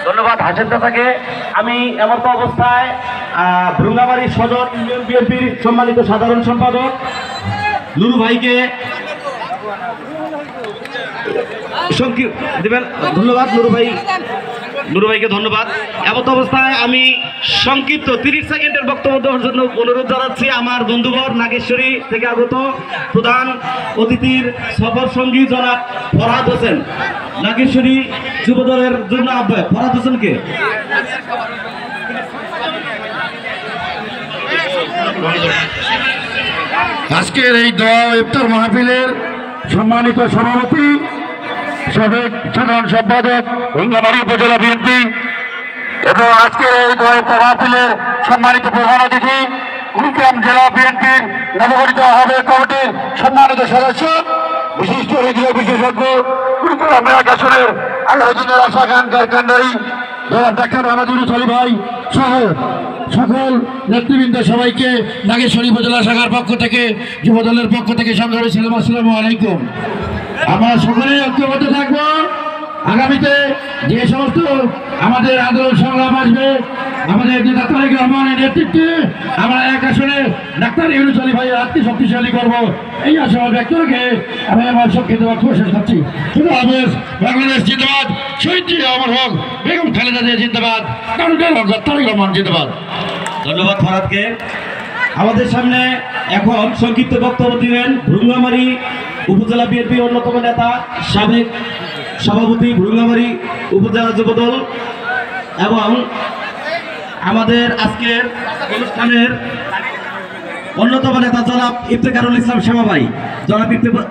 ধন্যবাদ হাসেন চাচাকে। আমি এমত অবস্থায় ভ্রুঙ্গাবাড়ির সদর ইউনিয়ন বিএনপির সম্মানিত সাধারণ সম্পাদক নুরু ভাইকে দেবেন। ধন্যবাদ নুরু ভাইকে ধন্যবাদ। এমত অবস্থায় আমি সংক্ষিপ্ত 30 সেকেন্ডের বক্তব্য দেওয়ার জন্য অনুরোধ জানাচ্ছি আমার বন্ধুবর নাগেশ্বরী থেকে আগত প্রধান অতিথির সফর সঙ্গী জনাব ফরহাদ হোসেন, নাগেশ্বরী যুবদলের জন্য আহ্বায়ক ফরহাদ হোসেনকে। আজকের এই দোয়া ইফতার মাহফিলের সম্মানিত সভাপতি সাবেক সাধারণ সম্পাদক ভ্রুঙ্গামারী উপজেলা বিএনপি এবং আজকের এই দোয়া ইফতার মাহফিলের সম্মানিত প্রধান অতিথি কুড়িগ্রাম জেলা বিএনপির নবগঠিত আহ্বায়ক কমিটির সম্মানিত সদস্য বিশিষ্ট রেডিও বিশেষজ্ঞ কুড়িগ্রাম এক আসনের 11 দিনের আশা খান কারকান্ডারি ডাক্তার আমাদুল সলি ভাই সহ সকল নেতৃবৃন্দ সবাইকে নাগেশ্বরী উপজেলা শাখার পক্ষ থেকে যুবদলের পক্ষ থেকে সংগ্রামী সালাম, আসসালামু আলাইকুম। আমরা সকলে ঐক্যবদ্ধ থাকবো। আগামীতে যে সমস্ত আমাদের আন্দোলন সংগ্রাম আসবে আমাদের নেতা তারেক রহমানের নেতৃত্বে আমরা এক আসনে ডাক্তার ইউনুস আলী ভাইয়ের হাতকে শক্তিশালী করবো, এই আশা ব্যক্ত রেখে আমি আমার সংক্ষিপ্ত বক্তব্য শেষ করছি। বাংলাদেশ জিন্দাবাদ, শহীদ জিয়া অমর হোক, বেগম খালেদা জিয়া জিন্দাবাদ, তারেক রহমান জিন্দাবাদ। ধন্যবাদ ফরহাদকে। আমাদের সামনে এখন সংক্ষিপ্ত বক্তব্য দিবেন ভ্রুঙ্গামারী উপজেলা বিএনপির অন্যতম নেতা সাবেক সভাপতি ভ্রুঙ্গামারী উপজেলা যুবদল এবং আমাদের আজকের অনুষ্ঠানের অন্যতম নেতা জনাব ইফতেখারুল ইসলাম শ্যামা ভাই। জনাব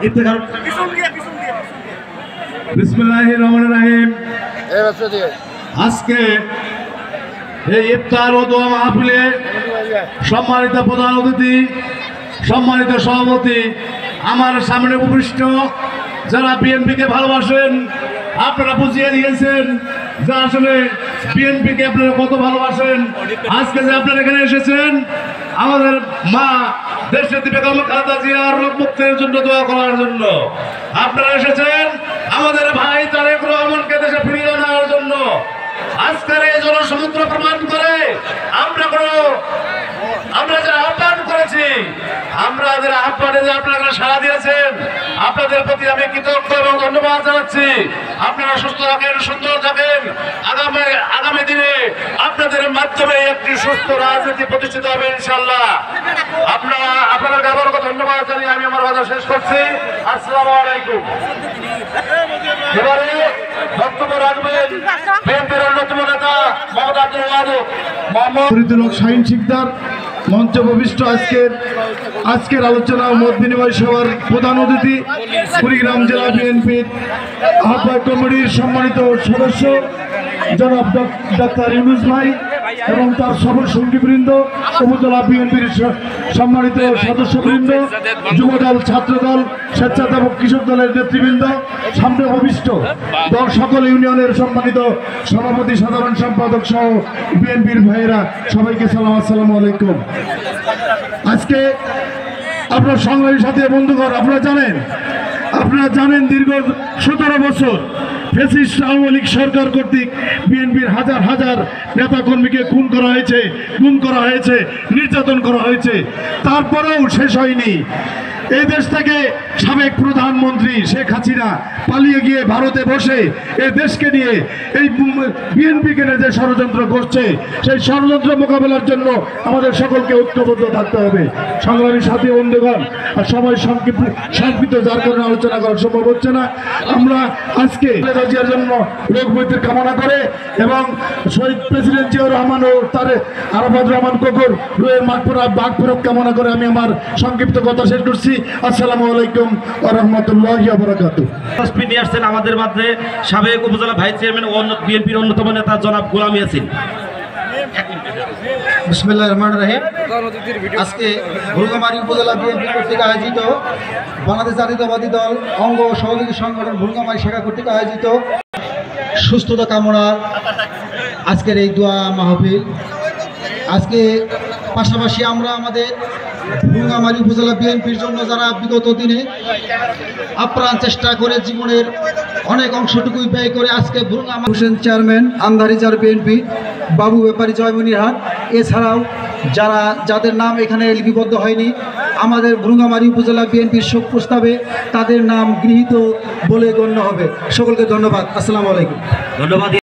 ইফতেখারুল। বিসমিল্লাহির রহমানির রহিম। আজকে এই ইফতার ও দোয়া মাহফিলে সম্মানিত প্রধান অতিথি, সম্মানিত সভাপতি, আমার সামনে উপবিষ্ট যারা বিএনপিকে ভালোবাসেন, আপনারা বুঝিয়ে দিয়েছেন যে আসলে বিএনপিকে আপনারা কত ভালোবাসেন। আজকে যে আপনারা এখানে এসেছেন আমাদের মা দেশনেত্রী বেগম খালেদা জিয়ার রোগ মুক্তির জন্য দোয়া করার জন্য, আপনারা এসেছেন আমাদের ভাই তারেক রহমানকে দেশে ফিরিয়ে আনার জন্য। আজকের এই জনসমুদ্র প্রমাণ করে আমরা যে আহ্বান করেছি, আমাদের আহ্বানে যে আপনারা সাড়া দিয়েছেন, আপনাদের প্রতি আমি কৃতজ্ঞ এবং ধন্যবাদ জানাচ্ছি। আপনারা সুস্থ থাকেন, সুন্দর থাকেন। আগামী দিনে আপনাদের মাধ্যমে একটি সুস্থ রাজনীতি প্রতিষ্ঠিত হবে ইনশাআল্লাহ। আপনাদের আবারও ধন্যবাদ জানিয়ে আমি আমার কথা শেষ করছি। আসসালামু আলাইকুম। এবারে বক্তব্য রাখবেন বিএনপির অন্যতম নেতা মোহাম্মদ আব্দুল ওয়াদুদ মোহাম্মদ শাহিন শিকদার। মঞ্চ ভবিষ্ঠ আজকের আলোচনা ও মত বিনিময় সভার প্রধান অতিথি কুড়িগ্রাম জেলা বিএনপির আহ্বায়ক কমিটির সম্মানিত সদস্য জনাব ডাক্তার ইউনুস ভাই এবং তার সকল সঙ্গীবৃন্দ, উপজেলা বিএনপির সম্মানিত সদস্যবৃন্দ, যুবদল, ছাত্রদল, স্বেচ্ছাসেবক কৃষক দলের নেতৃবৃন্দ, সামনে ভবিষ্ঠ দল সকল ইউনিয়নের সম্মানিত সভাপতি, সাধারণ সম্পাদক সহ বিএনপির ভাইয়েরা, সবাইকে সালাম, আসসালামু আলাইকুম। আজকে আপনার সংগ্রামী সাথী বন্ধুগণ, আপনারা জানেন দীর্ঘ 17 বছর ফ্যাসিস্ট আওয়ামী লীগ সরকার কর্তৃক বিএনপির হাজার হাজার নেতাকর্মীকে খুন করা হয়েছে, গুম করা হয়েছে, নির্যাতন করা হয়েছে। তারপরেও শেষ হয়নি। এই দেশ থেকে সাবেক প্রধানমন্ত্রী শেখ হাসিনা পালিয়ে গিয়ে ভারতে বসে এই দেশকে নিয়ে এই বিএনপিকে নিয়ে যে ষড়যন্ত্র করছে, সেই ষড়যন্ত্র মোকাবেলার জন্য আমাদের সকলকে ঐক্যবদ্ধ থাকতে হবে। সংগ্রামী সাথী বন্ধুগণ, আর সময় সংক্ষিপ্ত যার কারণে আলোচনা করা সম্ভব হচ্ছে না। আমরা আজকে রাজিয়ার জন্য রোগ মুক্তির কামনা করে এবং শহীদ প্রেসিডেন্ট জিয়াউর রহমান ও তার আরাফাত রহমান কোকর রুহের মাগফিরাত কামনা করে আমি আমার সংক্ষিপ্ত কথা শেষ করছি। আসসালামু আলাইকুম ওয়া রাহমাতুল্লাহি ওয়া বারাকাতুহু। হসপিটালে আসছেন আমাদের মাঝে সাবেক উপজেলা ভাইস চেয়ারম্যান ও বিএনপির অন্যতম নেতা জনাব গোলাম ইয়াসিন। বিসমিল্লাহির রহমানির রহিম। আজকে ভ্রুঙ্গামারী উপজেলা বিএনপি কর্তৃক আয়োজিত বাংলাদেশ জাতীয়তাবাদী দল অঙ্গ সহযোগী সংগঠন ভ্রুঙ্গামারী শাখা কর্তৃক আয়োজিত সুস্থতা কামনার আজকের এই দোয়া মাহফিল। আজকে পাশাপাশি আমরা আমাদের ভ্রুঙ্গামারী উপজেলা বিএনপির জন্য যারা বিগত দিনে আপ্রাণ চেষ্টা করে জীবনের অনেক অংশটুকুই ব্যয় করে আজকে ভুরুঙ্গামারী হোসেন চেয়ারম্যান আন্ধারিচার বিএনপি, বাবু ব্যাপারী জয়মনিরহাট, এছাড়াও যাদের নাম এখানে লিপিবদ্ধ হয়নি, আমাদের ভুরুঙ্গামারী উপজেলা বিএনপির শোক প্রস্তাবে তাদের নাম গৃহীত বলে গণ্য হবে। সকলকে ধন্যবাদ। আসসালামু আলাইকুম। ধন্যবাদ।